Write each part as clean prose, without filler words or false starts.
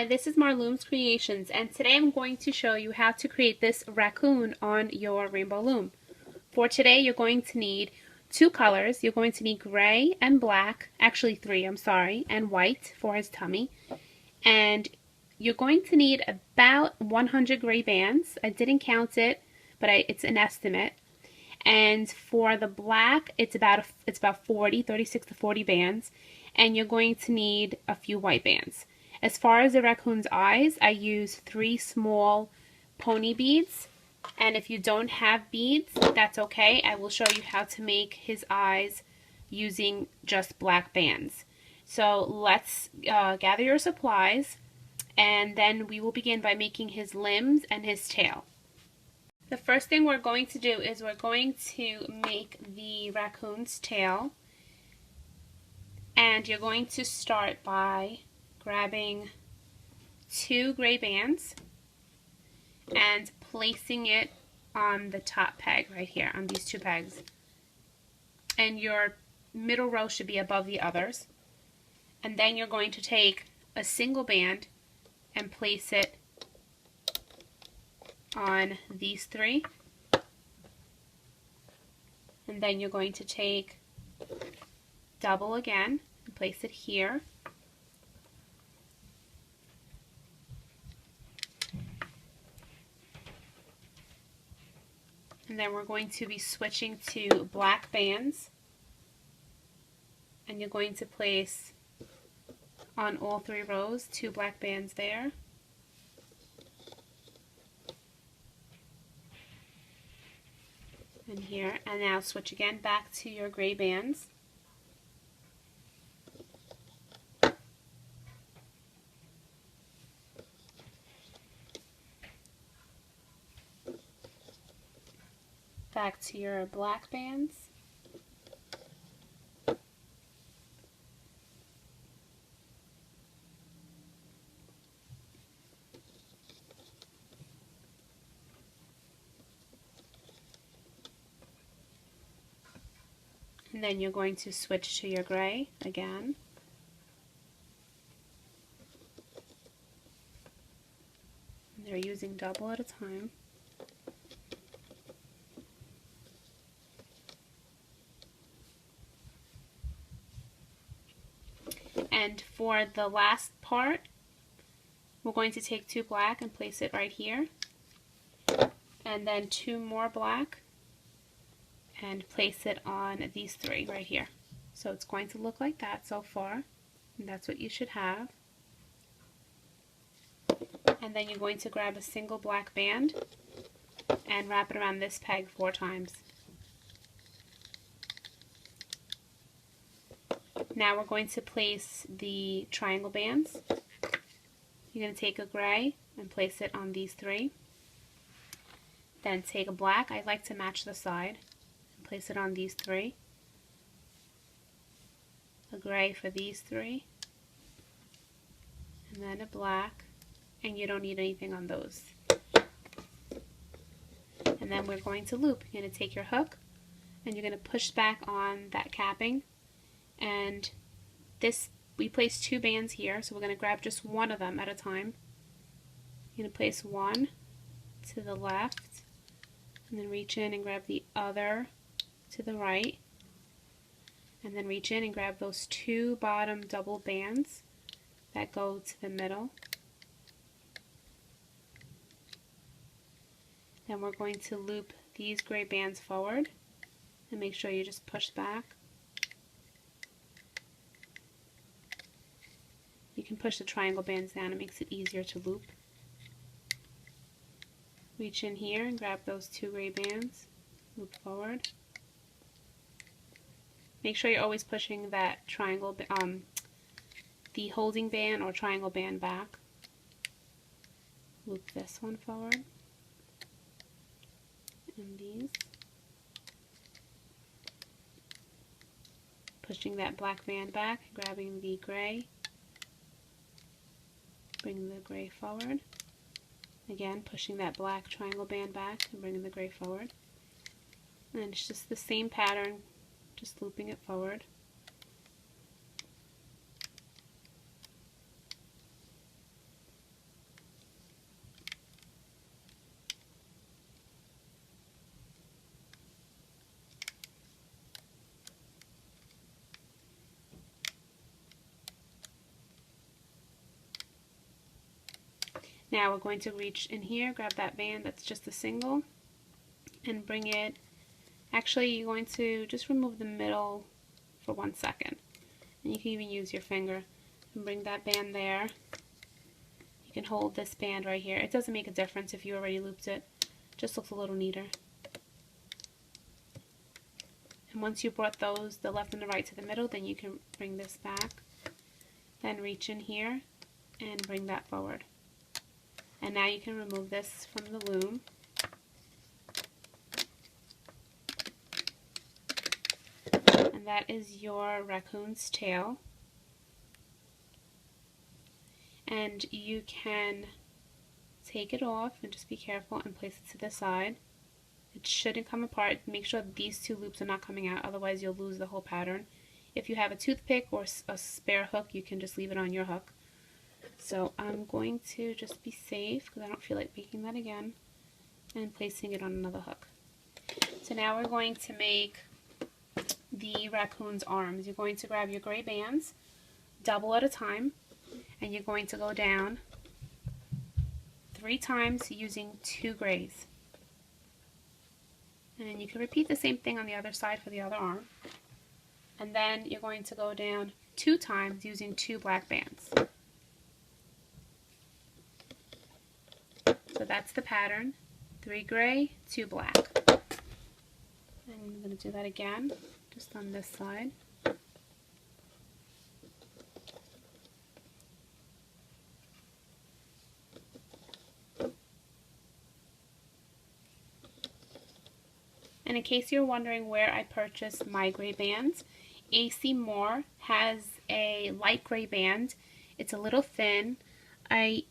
Hi, this is Marloomz Creations, and today I'm going to show you how to create this raccoon on your Rainbow Loom. For today, you're going to need two colors. You're going to need gray and black, actually three, I'm sorry, and white for his tummy. And you're going to need about 100 gray bands. I didn't count it, but it's an estimate. And for the black, it's about 36 to 40 bands, and you're going to need a few white bands. As far as the raccoon's eyes, I use 3 small pony beads, and if you don't have beads, that's okay. I will show you how to make his eyes using just black bands. So let's gather your supplies, and then we will begin by making his limbs and his tail. The first thing we're going to do is we're going to make the raccoon's tail, and you're going to start by grabbing 2 gray bands and placing it on the top peg right here, on these 2 pegs. And your middle row should be above the others. And then you're going to take a single band and place it on these 3. And then you're going to take double again and place it here. And then we're going to be switching to black bands, and you're going to place on all 3 rows 2 black bands there. And here, and now switch again back to your gray bands. Back to your black bands. And then you're going to switch to your gray again. And they're using double at a time. And for the last part, we're going to take 2 black and place it right here. And then 2 more black and place it on these 3 right here. So it's going to look like that so far, and that's what you should have. And then you're going to grab a single black band and wrap it around this peg 4 times. Now we're going to place the triangle bands. You're going to take a gray and place it on these 3. Then take a black, I like to match the side, and place it on these 3. A gray for these 3. And then a black, and you don't need anything on those. And then we're going to loop. You're going to take your hook, and you're going to push back on that capping. And this, we place 2 bands here, so we're going to grab just one of them at a time. You're going to place one to the left, and then reach in and grab the other to the right, and then reach in and grab those 2 bottom double bands that go to the middle. Then we're going to loop these gray bands forward, and make sure you just push back. You can push the triangle bands down, it makes it easier to loop. Reach in here and grab those 2 gray bands, loop forward. Make sure you're always pushing that triangle, the holding band or triangle band back. Loop this one forward, and these. Pushing that black band back, grabbing the gray. Bring the gray forward. Again, pushing that black triangle band back and bringing the gray forward. And it's just the same pattern, just looping it forward. Now we're going to reach in here, grab that band that's just a single, and bring it, actually you're going to just remove the middle for 1 second. And you can even use your finger and bring that band there. You can hold this band right here. It doesn't make a difference if you already looped it. It just looks a little neater. And once you brought those, the left and the right, to the middle, then you can bring this back. Then reach in here and bring that forward. And now you can remove this from the loom. And that is your raccoon's tail. And you can take it off and just be careful and place it to the side. It shouldn't come apart. Make sure these two loops are not coming out, otherwise you'll lose the whole pattern. If you have a toothpick or a spare hook, you can just leave it on your hook. So I'm going to just be safe because I don't feel like making that again, and placing it on another hook. So now we're going to make the raccoon's arms. You're going to grab your gray bands, double at a time, and you're going to go down 3 times using 2 grays. And you can repeat the same thing on the other side for the other arm. And then you're going to go down 2 times using 2 black bands. So that's the pattern. 3 gray, 2 black. And I'm going to do that again, just on this side. And in case you're wondering where I purchased my gray bands, AC Moore has a light gray band. It's a little thin. Let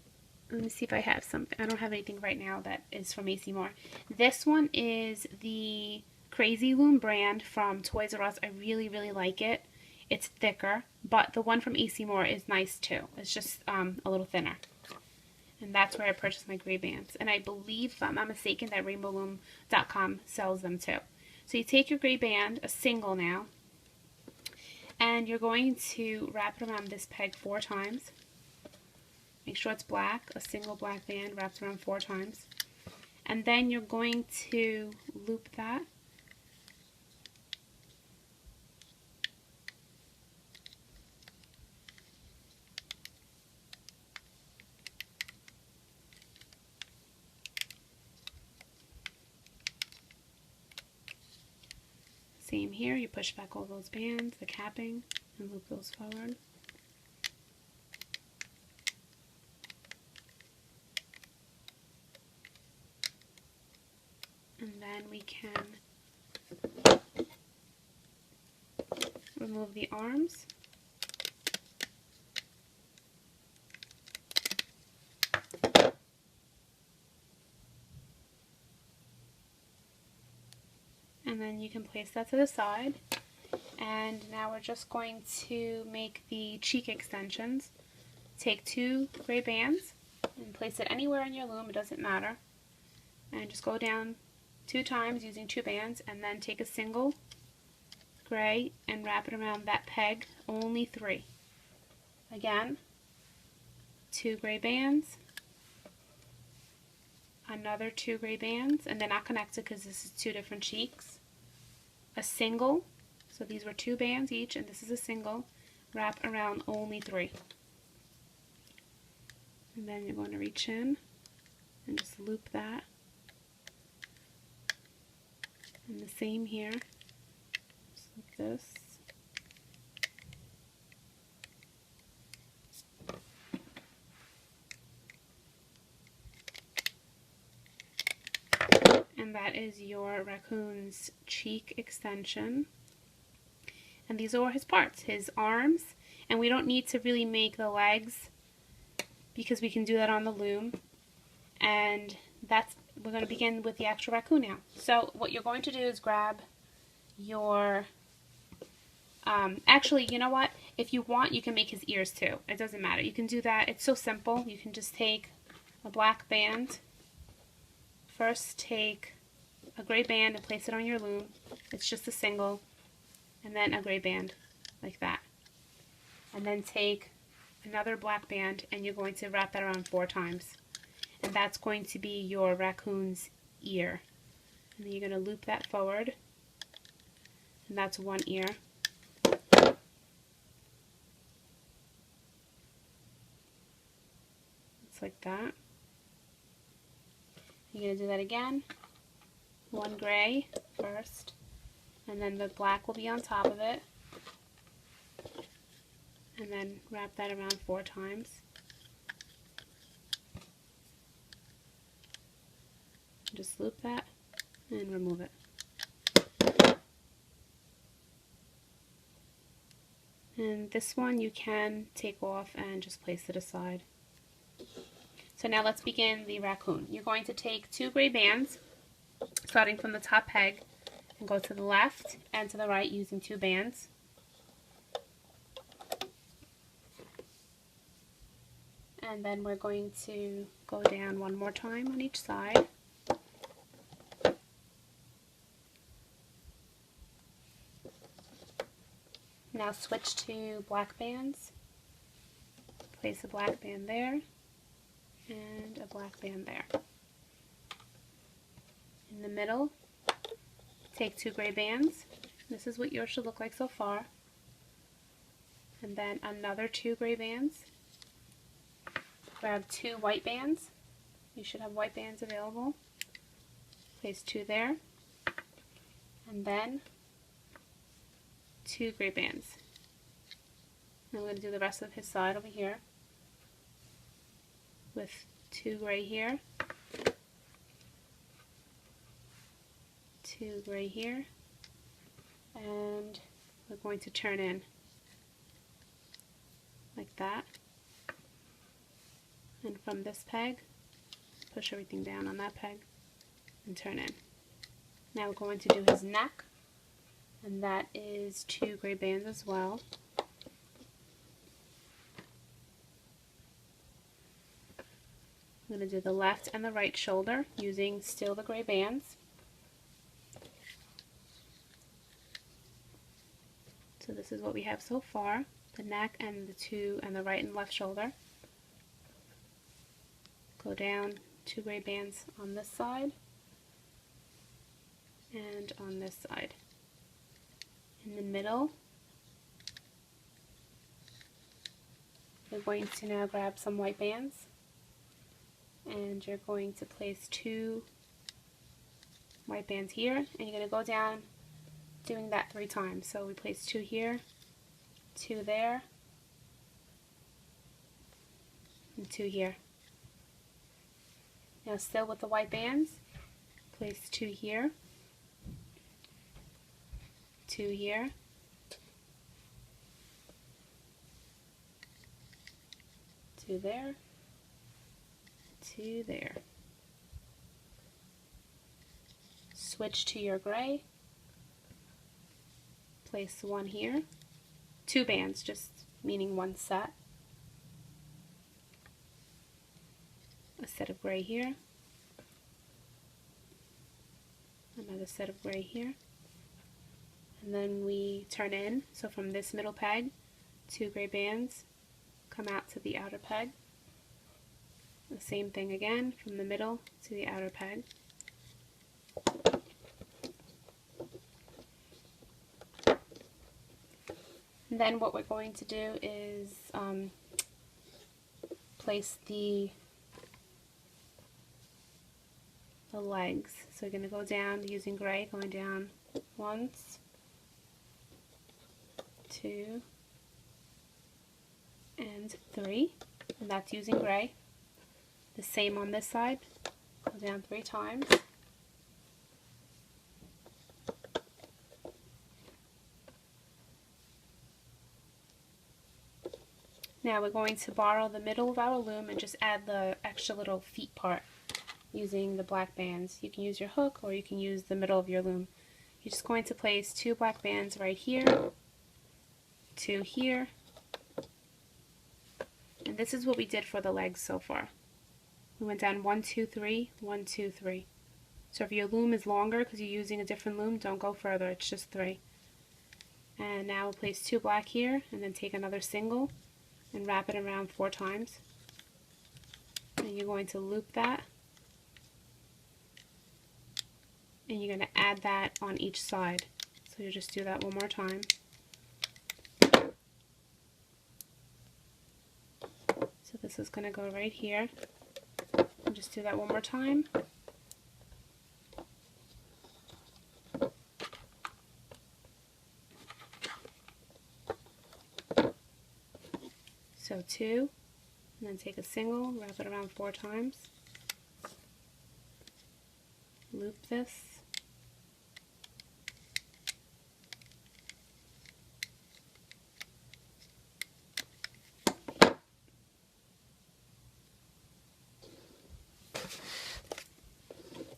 me see if I have something. I don't have anything right now that is from AC Moore. This one is the Crazy Loom brand from Toys R Us. I really, really like it. It's thicker, but the one from AC Moore is nice too. It's just a little thinner. And that's where I purchased my gray bands. And I believe, if I'm not mistaken, that RainbowLoom.com sells them too. So you take your gray band, a single now, and you're going to wrap it around this peg 4 times. Make sure it's black, a single black band wrapped around 4 times. And then you're going to loop that. Same here, you push back all those bands, the capping, and loop those forward. And then we can remove the arms. And then you can place that to the side. And now we're just going to make the cheek extensions. Take 2 gray bands and place it anywhere in your loom, it doesn't matter. And just go down 2 times using 2 bands, and then take a single gray and wrap it around that peg, only 3. Again, 2 gray bands, another 2 gray bands, and they're not connected because this is 2 different cheeks. A single, so these were 2 bands each, and this is a single, wrap around only 3. And then you're going to reach in and just loop that. And the same here, just loop this. And that is your raccoon's cheek extension. And these are his parts, his arms. And we don't need to really make the legs because we can do that on the loom. And we're going to begin with the actual raccoon now. So what you're going to do is grab your, actually, you know what? If you want, you can make his ears too. It doesn't matter. You can do that. It's so simple. You can just take a black band. First take a gray band and place it on your loom. It's just a single, and then a gray band like that. And then take another black band and you're going to wrap that around 4 times. and that's going to be your raccoon's ear. And then you're going to loop that forward, and that's one ear. It's like that. You're going to do that again. One gray first, and then the black will be on top of it. And then wrap that around 4 times. Just loop that and remove it. And this one you can take off and just place it aside. So now let's begin the raccoon. You're going to take 2 gray bands, starting from the top peg, and go to the left and to the right using 2 bands. And then we're going to go down one more time on each side. Now switch to black bands. Place a black band there and a black band there. In the middle, take 2 gray bands. This is what yours should look like so far. And then another 2 gray bands. Grab 2 white bands. You should have white bands available. Place 2 there. And then 2 gray bands. I'm going to do the rest of his side over here with 2 gray here, 2 gray here, and we're going to turn in like that. And from this peg, push everything down on that peg and turn in. Now we're going to do his neck, and that is 2 gray bands as well. I'm going to do the left and the right shoulder using still the gray bands. So this is what we have so far, the neck and the 2 and the right and left shoulder. Go down 2 gray bands on this side and on this side. In the middle, you're going to now grab some white bands and you're going to place 2 white bands here, and you're going to go down doing that 3 times. So we place 2 here, 2 there, and 2 here. Now still with the white bands, place 2 here, 2 here, 2 there, 2 there. Switch to your gray, place 1 here, 2 bands, just meaning 1 set. A set of gray here, another set of gray here, and then we turn in. So from this middle peg, 2 gray bands come out to the outer peg. The same thing again from the middle to the outer peg. And then what we're going to do is place the legs. So we're going to go down using gray, going down once, 2, and 3, and that's using gray. The same on this side, go down 3 times. Now we're going to borrow the middle of our loom and just add the extra little feet part using the black bands. You can use your hook or you can use the middle of your loom. You're just going to place 2 black bands right here, 2 here, and this is what we did for the legs so far. We went down 1, 2, 3, 1, 2, 3. So if your loom is longer because you're using a different loom, don't go further, it's just 3. And now we'll place 2 black here and then take another single and wrap it around 4 times. And and you're going to loop that, and you're going to add that on each side. So you just do that one more time. So this is going to go right here. And just do that one more time. So 2, and then take a single, wrap it around 4 times, loop this,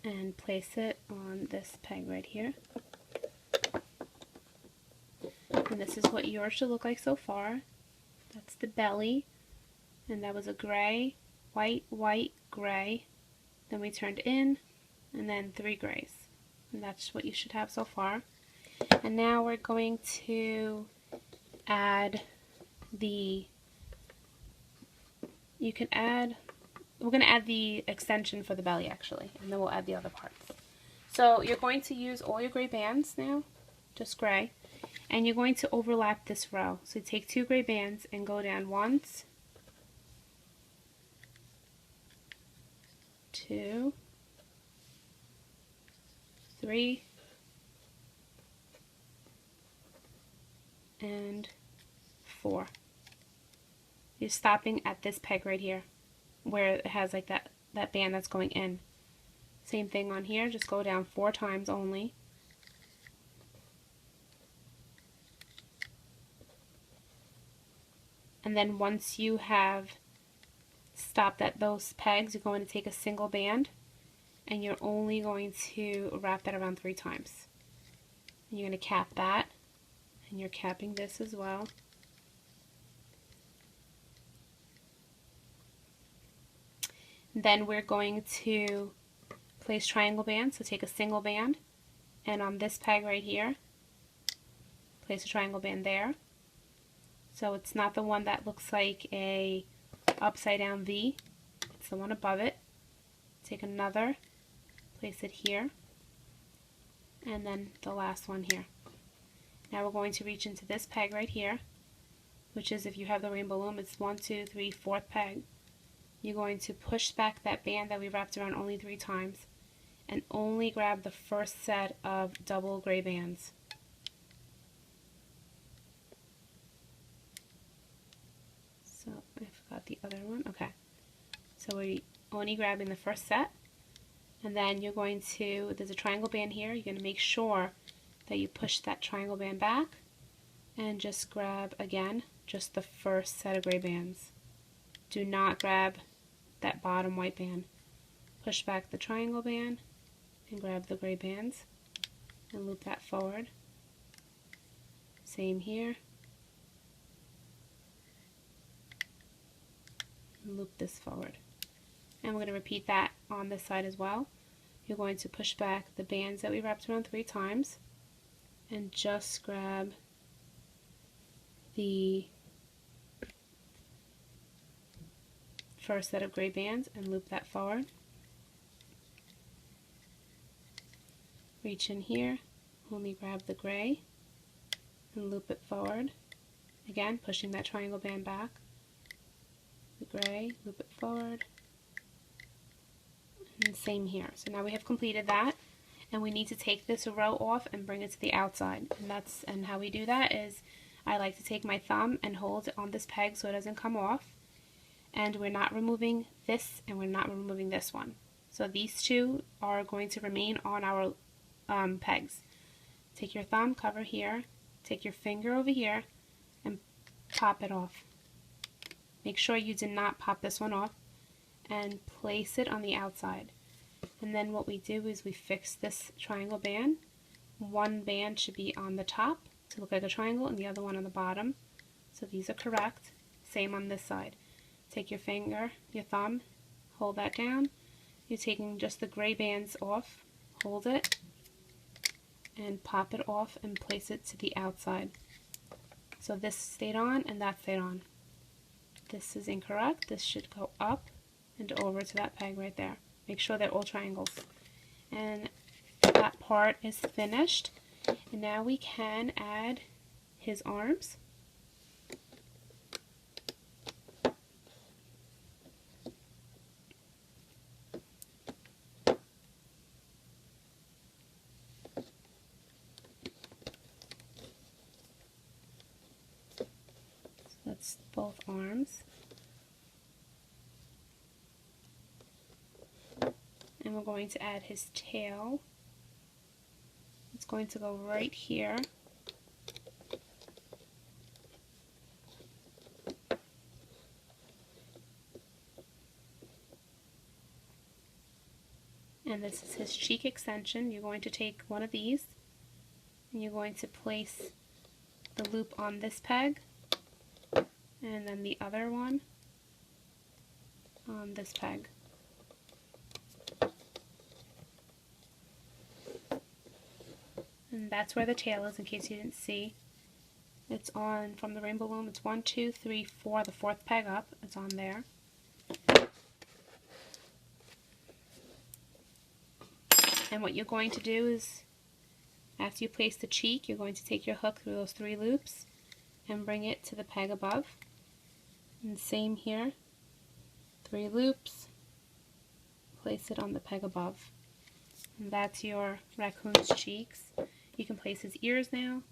and place it on this peg right here. And this is what yours should look like so far. That's the belly, and that was a gray, white, white, gray. Then we turned in, and then 3 grays. And that's what you should have so far. And now we're going to add we're going to add the extension for the belly actually, and then we'll add the other parts. So you're going to use all your gray bands now, just gray. And you're going to overlap this row. So take 2 gray bands and go down once, 2, 3, and 4. You're stopping at this peg right here, where it has like that band that's going in. Same thing on here, just go down 4 times only. And then once you have stopped at those pegs, you're going to take a single band, and you're only going to wrap that around 3 times. And you're going to cap that, and you're capping this as well. Then we're going to place triangle bands, so take a single band, and on this peg right here, place a triangle band there. So it's not the one that looks like a upside down V, it's the one above it. Take another, place it here, and then the last one here. Now we're going to reach into this peg right here, which is, if you have the Rainbow Loom, it's 1, 2, 3, 4th peg. You're going to push back that band that we wrapped around only 3 times, and only grab the first set of double gray bands. So I forgot the other one. Okay. So we're only grabbing the first set, and then you're going to, there's a triangle band here, you're going to make sure that you push that triangle band back and just grab again just the first set of gray bands. Do not grab that bottom white band. Push back the triangle band and grab the gray bands and loop that forward. Same here. And loop this forward. And we're going to repeat that on this side as well. You're going to push back the bands that we wrapped around 3 times and just grab the first set of gray bands and loop that forward. Reach in here, only grab the gray and loop it forward. Again, pushing that triangle band back. The gray, loop it forward. And same here. So now we have completed that, and we need to take this row off and bring it to the outside. And how we do that is, I like to take my thumb and hold it on this peg so it doesn't come off. And we're not removing this, and we're not removing this one. So these two are going to remain on our pegs. Take your thumb, cover here, take your finger over here, and pop it off. Make sure you did not pop this one off, and place it on the outside. And then what we do is we fix this triangle band. One band should be on the top to look like a triangle, and the other one on the bottom. So these are correct. Same on this side. Take your finger, your thumb, hold that down. You're taking just the gray bands off, hold it, and pop it off and place it to the outside. So this stayed on and that stayed on. This is incorrect. This should go up and over to that peg right there. Make sure they're all triangles. And that part is finished. And now we can add his arms. That's both arms. And we're going to add his tail. It's going to go right here. And this is his cheek extension. You're going to take one of these and you're going to place the loop on this peg and then the other one on this peg. And that's where the tail is, in case you didn't see. It's on, from the Rainbow Loom, it's 1, 2, 3, 4, the fourth peg up. It's on there. And what you're going to do is, after you place the cheek, you're going to take your hook through those 3 loops and bring it to the peg above. And same here, 3 loops, place it on the peg above. And that's your raccoon's cheeks. You can place his ears now.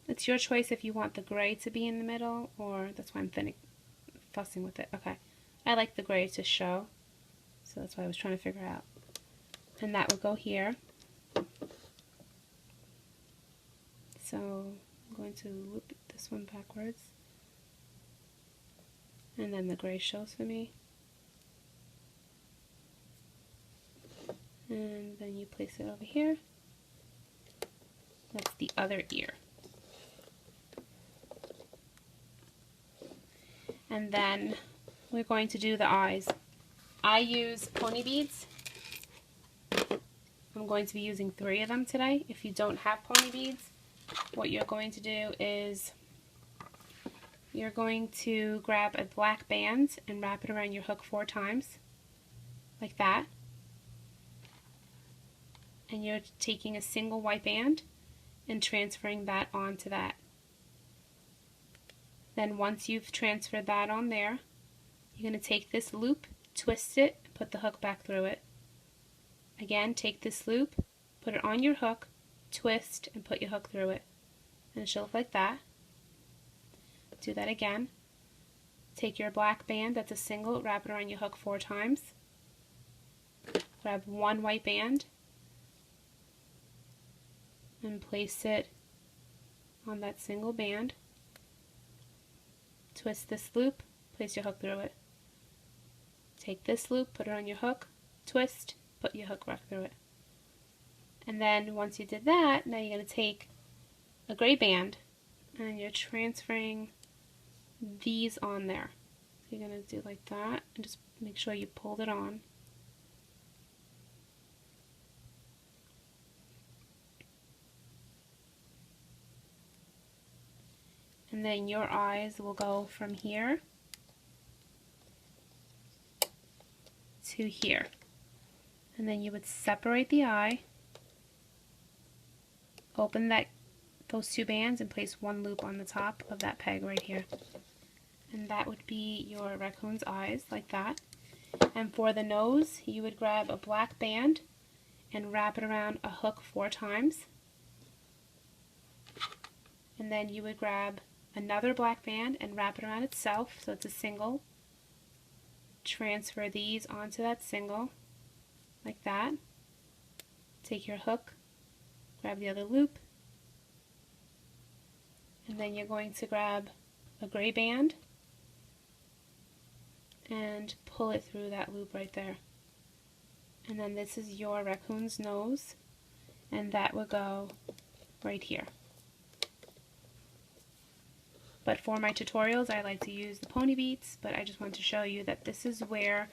It's your choice if you want the gray to be in the middle, or that's why I'm fussing with it. Okay, I like the gray to show, so that's why I was trying to figure out. And that would go here. So I'm going to loop this one backwards, and then the gray shows for me. And then you place it over here. That's the other ear. And then we're going to do the eyes. I use pony beads. I'm going to be using 3 of them today. If you don't have pony beads, what you're going to do is you're going to grab a black band and wrap it around your hook 4 times, like that. And you're taking a single white band and transferring that onto that. Then once you've transferred that on there, you're going to take this loop, twist it, and put the hook back through it. Again, take this loop, put it on your hook, twist, and put your hook through it. And it should look like that. Do that again. Take your black band, that's a single, wrap it around your hook 4 times. Grab 1 white band and place it on that single band. Twist this loop, place your hook through it. Take this loop, put it on your hook, twist, put your hook back through it. And then once you did that, now you're going to take a gray band and you're transferring these on there. So you're going to do like that and just make sure you pulled it on. And then your eyes will go from here to here. And then you would separate the eye, open those 2 bands and place 1 loop on the top of that peg right here. And that would be your raccoon's eyes, like that. And for the nose, you would grab a black band and wrap it around a hook 4 times. And then you would grab another black band and wrap it around itself, so it's a single. Transfer these onto that single, like that. Take your hook, grab the other loop, and then you're going to grab a gray band and pull it through that loop right there. And then this is your raccoon's nose, and that will go right here. But for my tutorials, I like to use the pony beads, but I just want to show you that this is where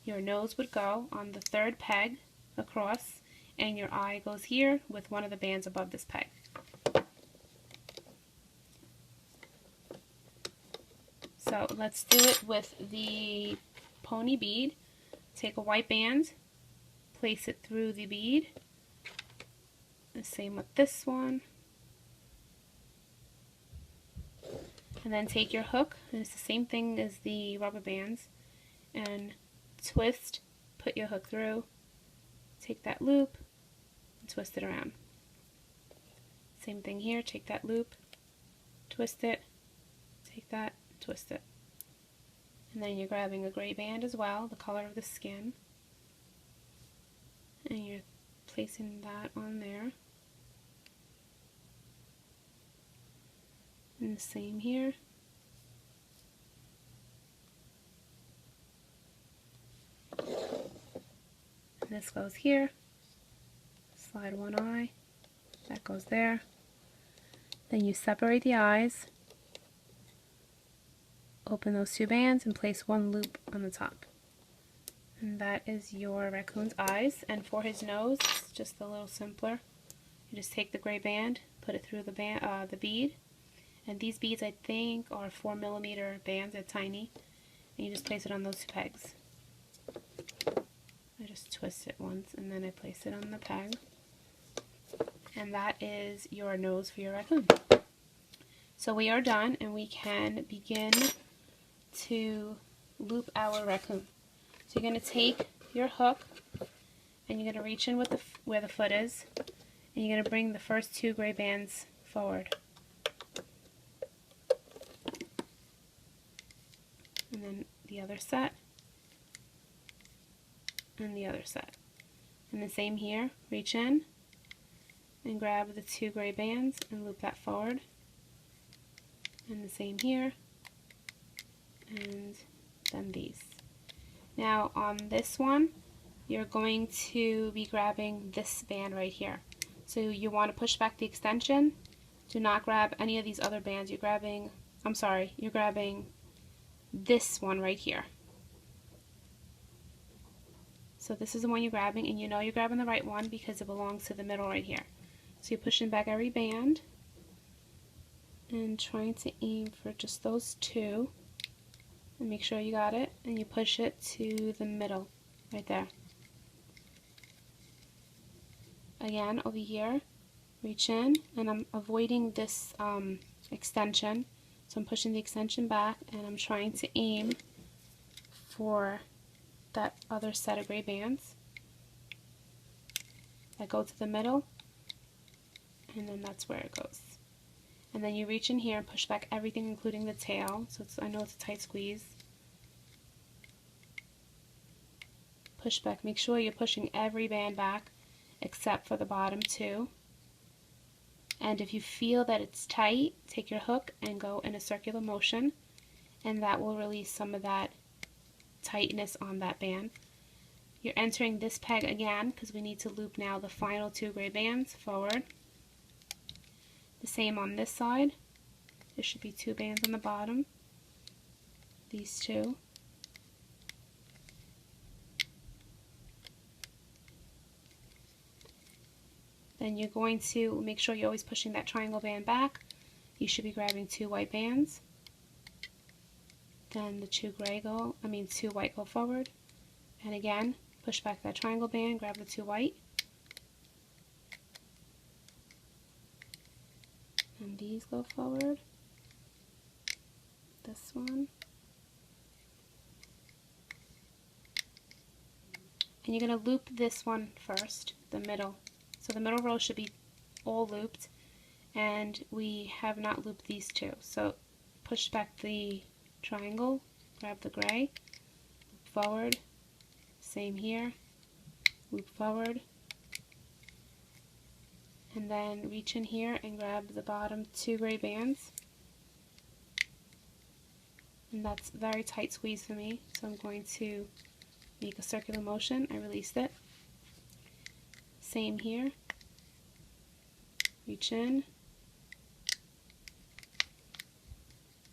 your nose would go on the third peg across, and your eye goes here with one of the bands above this peg. So let's do it with the pony bead. Take a white band, place it through the bead. The same with this one. And then take your hook, and it's the same thing as the rubber bands, and twist, put your hook through, take that loop, and twist it around. Same thing here, take that loop, twist it, take that, twist it. And then you're grabbing a gray band as well, the color of the skin, and you're placing that on there. And the same here. And this goes here. Slide one eye. That goes there. Then you separate the eyes. Open those two bands and place one loop on the top. And that is your raccoon's eyes. And for his nose, it's just a little simpler. You just take the gray band, put it through the bead. And these beads, I think, are 4mm bands. They're tiny. And you just place it on those two pegs. I just twist it once and then I place it on the peg. And that is your nose for your raccoon. So we are done, and we can begin to loop our raccoon. So you're going to take your hook and you're going to reach in with where the foot is, and you're going to bring the first two gray bands forward. And then the other set, and the other set. And the same here, reach in and grab the two gray bands and loop that forward. And the same here, and then these. Now on this one, you're going to be grabbing this band right here. So you want to push back the extension. Do not grab any of these other bands. You're grabbing this one right here. So this is the one you're grabbing, and you know you're grabbing the right one because it belongs to the middle right here. So you're pushing back every band and trying to aim for just those two, and make sure you got it, and you push it to the middle right there. Again, over here, reach in, and I'm avoiding this extension, so I'm pushing the extension back, and I'm trying to aim for that other set of gray bands that go to the middle, and then that's where it goes. And then you reach in here and push back everything, including the tail. So I know it's a tight squeeze. Push back. Make sure you're pushing every band back except for the bottom two. And if you feel that it's tight, take your hook and go in a circular motion, and that will release some of that tightness on that band. You're entering this peg again because we need to loop now the final two gray bands forward. The same on this side. There should be two bands on the bottom. These two. Then you're going to make sure you're always pushing that triangle band back. You should be grabbing two white bands. Then the two white go forward. And again, push back that triangle band, grab the two white. And these go forward. This one. And you're going to loop this one first, the middle. So the middle row should be all looped, and we have not looped these two. So push back the triangle, grab the gray, loop forward, same here, loop forward, and then reach in here and grab the bottom two gray bands. And that's a very tight squeeze for me, so I'm going to make a circular motion. I released it. Same here. Reach in,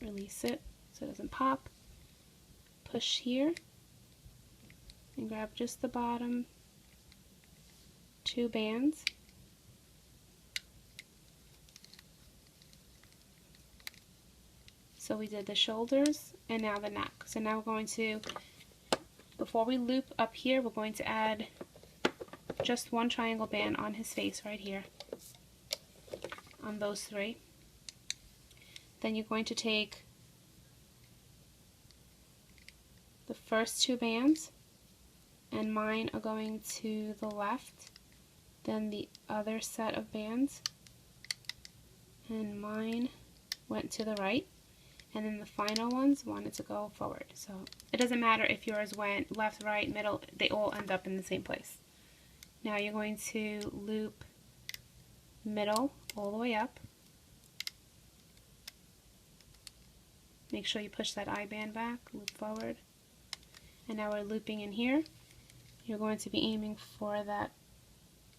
release it so it doesn't pop. Push here, and grab just the bottom 2 bands. So we did the shoulders and now the neck. So now we're going to, before we loop up here, we're going to add just 1 triangle band on his face right here, on those 3. Then you're going to take the first 2 bands, and mine are going to the left, then the other set of bands, and mine went to the right, and then the final ones wanted to go forward. So it doesn't matter if yours went left, right, middle, they all end up in the same place. Now you're going to loop middle all the way up. Make sure you push that eye band back, loop forward. And now we're looping in here. You're going to be aiming for that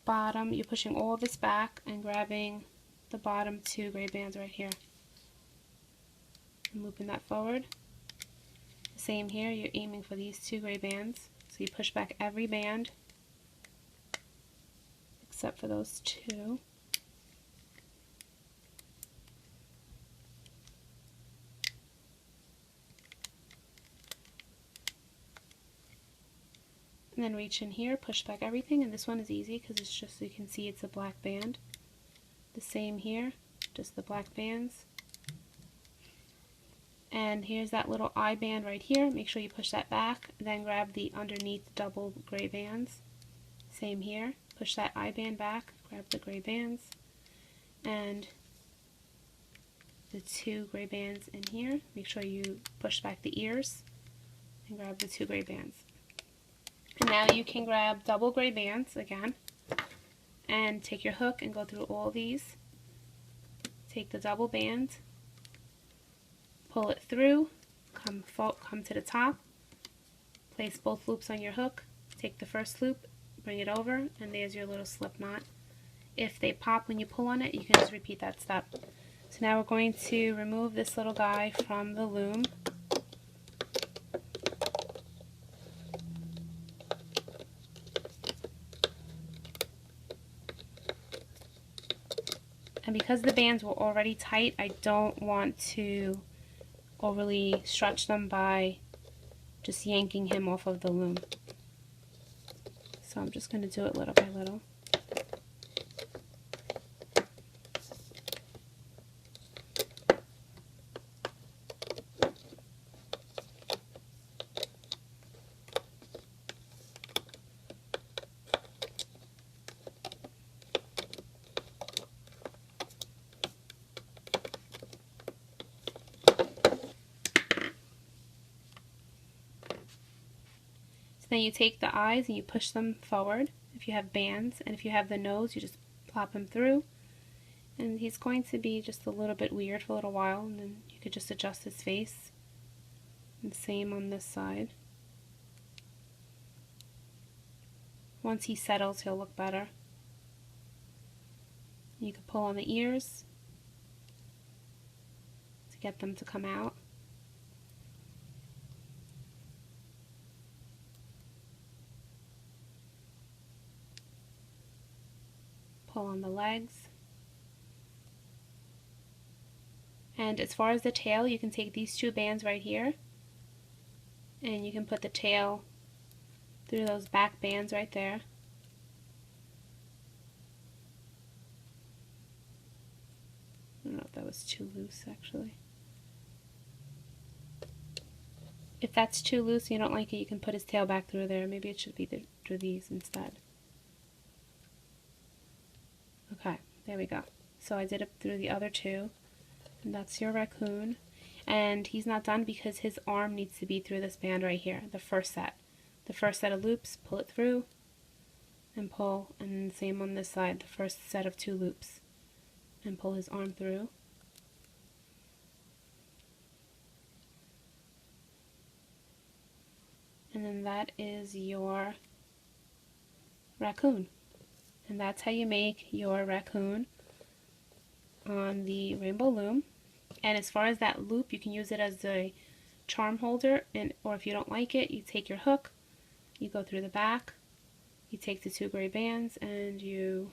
bottom. You're pushing all of this back and grabbing the bottom 2 gray bands right here. And looping that forward. Same here, you're aiming for these 2 gray bands. So you push back every band except for those 2. And then reach in here, push back everything, and this one is easy because it's just, you can see it's a black band. The same here, just the black bands. And here's that little eye band right here. Make sure you push that back, then grab the underneath double gray bands. Same here, push that eye band back, grab the gray bands, and the 2 gray bands in here. Make sure you push back the ears and grab the 2 gray bands. And now you can grab double gray bands again and take your hook and go through all these. Take the double band, pull it through, come to the top, place both loops on your hook, take the first loop, bring it over, and there's your little slip knot. If they pop when you pull on it, you can just repeat that step. So now we're going to remove this little guy from the loom. And because the bands were already tight, I don't want to overly stretch them by just yanking him off of the loom. So I'm just going to do it little by little. Then you take the eyes and you push them forward if you have bands, and if you have the nose, you just plop him through. And he's going to be just a little bit weird for a little while, and then you could just adjust his face. And same on this side. Once he settles, he'll look better. You can pull on the ears to get them to come out. Pull on the legs. And as far as the tail, you can take these 2 bands right here and you can put the tail through those back bands right there. I don't know if that was too loose actually. If that's too loose and you don't like it, you can put his tail back through there. Maybe it should be through these instead. Okay, there we go. So I did it through the other 2, and that's your raccoon. And he's not done because his arm needs to be through this band right here, the first set. The first set of loops, pull it through, and pull, and same on this side, the first set of 2 loops, and pull his arm through. And then that is your raccoon. And that's how you make your raccoon on the Rainbow Loom. And as far as that loop, you can use it as a charm holder, or if you don't like it, you take your hook You go through the back, you take the 2 gray bands and you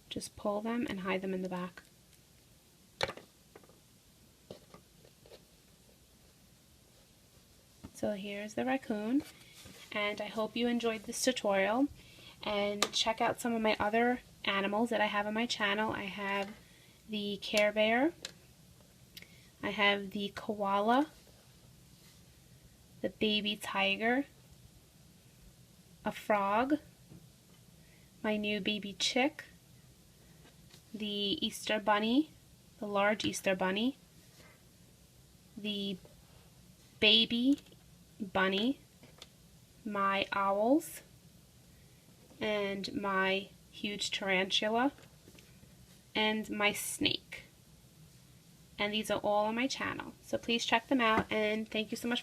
just pull them and hide them in the back. So here's the raccoon, and I hope you enjoyed this tutorial, and check out some of my other animals that I have on my channel. I have the Care Bear, I have the koala, the baby tiger, a frog, my new baby chick, the Easter bunny, the large Easter bunny, the baby bunny, my owls, and my huge tarantula, and my snake. And these are all on my channel. So please check them out, and thank you so much